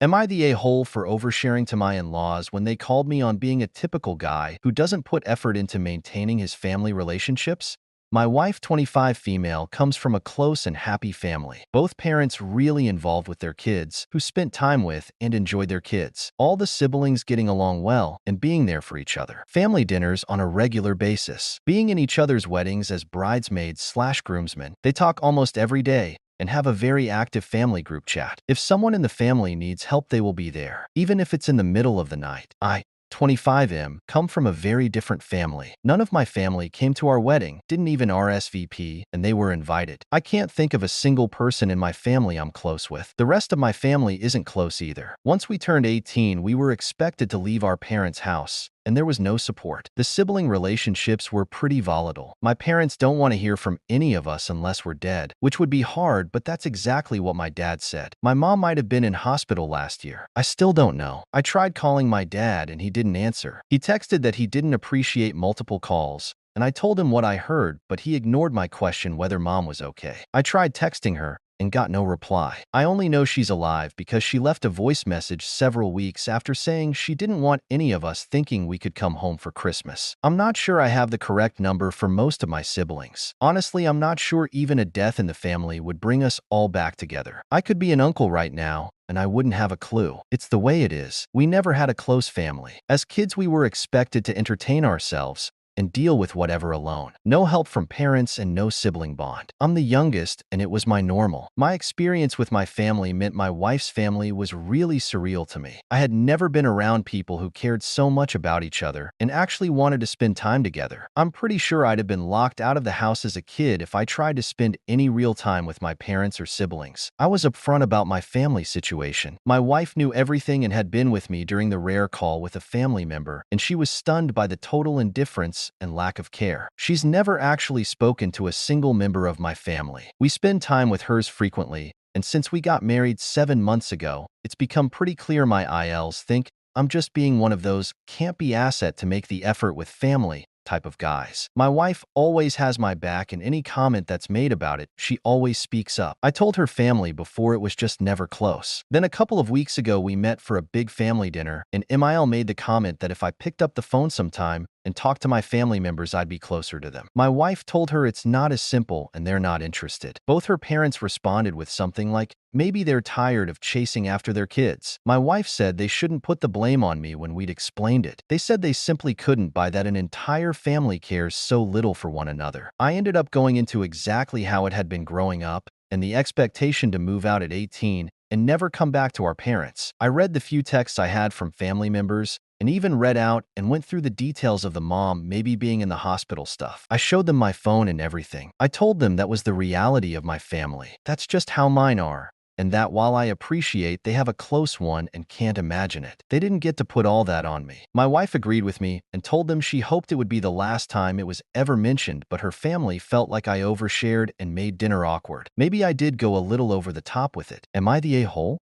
Am I the a-hole for oversharing to my in-laws when they called me on being a typical guy who doesn't put effort into maintaining his family relationships? My wife, 25 female, comes from a close and happy family. Both parents really involved with their kids, who spent time with and enjoyed their kids. All the siblings getting along well and being there for each other. Family dinners on a regular basis. Being in each other's weddings as bridesmaids/groomsmen. They talk almost every day and have a very active family group chat. If someone in the family needs help, they will be there, even if it's in the middle of the night. I, 25M, come from a very different family. None of my family came to our wedding, didn't even RSVP, and they were invited. I can't think of a single person in my family I'm close with. The rest of my family isn't close either. Once we turned 18, we were expected to leave our parents' house, and there was no support. The sibling relationships were pretty volatile. My parents don't want to hear from any of us unless we're dead, which would be hard, but that's exactly what my dad said. My mom might have been in hospital last year. I still don't know. I tried calling my dad and he didn't answer. He texted that he didn't appreciate multiple calls, and I told him what I heard, but he ignored my question whether mom was okay. I tried texting her and got no reply. I only know she's alive because she left a voice message several weeks after saying she didn't want any of us thinking we could come home for Christmas. I'm not sure I have the correct number for most of my siblings. Honestly, I'm not sure even a death in the family would bring us all back together. I could be an uncle right now, and I wouldn't have a clue. It's the way it is. We never had a close family. As kids, we were expected to entertain ourselves and deal with whatever alone. No help from parents and no sibling bond. I'm the youngest, and it was my normal. My experience with my family meant my wife's family was really surreal to me. I had never been around people who cared so much about each other and actually wanted to spend time together. I'm pretty sure I'd have been locked out of the house as a kid if I tried to spend any real time with my parents or siblings. I was upfront about my family situation. My wife knew everything and had been with me during the rare call with a family member, and she was stunned by the total indifference and lack of care. She's never actually spoken to a single member of my family. We spend time with hers frequently, and since we got married 7 months ago, it's become pretty clear my ILs think I'm just being one of those can't be asset to make the effort with family type of guys. My wife always has my back, and any comment that's made about it, she always speaks up. I told her family before, it was just never close. Then a couple of weeks ago, we met for a big family dinner, and MIL made the comment that if I picked up the phone sometime and talked to my family members, I'd be closer to them. My wife told her it's not as simple and they're not interested. Both her parents responded with something like, maybe they're tired of chasing after their kids. My wife said they shouldn't put the blame on me when we'd explained it. They said they simply couldn't buy that an entire family cares so little for one another. I ended up going into exactly how it had been growing up and the expectation to move out at 18 and never come back to our parents. I read the few texts I had from family members and even read out and went through the details of the mom maybe being in the hospital stuff. I showed them my phone and everything. I told them that was the reality of my family. That's just how mine are. And that while I appreciate they have a close one and can't imagine it, they didn't get to put all that on me. My wife agreed with me and told them she hoped it would be the last time it was ever mentioned, but her family felt like I overshared and made dinner awkward. Maybe I did go a little over the top with it. Am I the a-hole?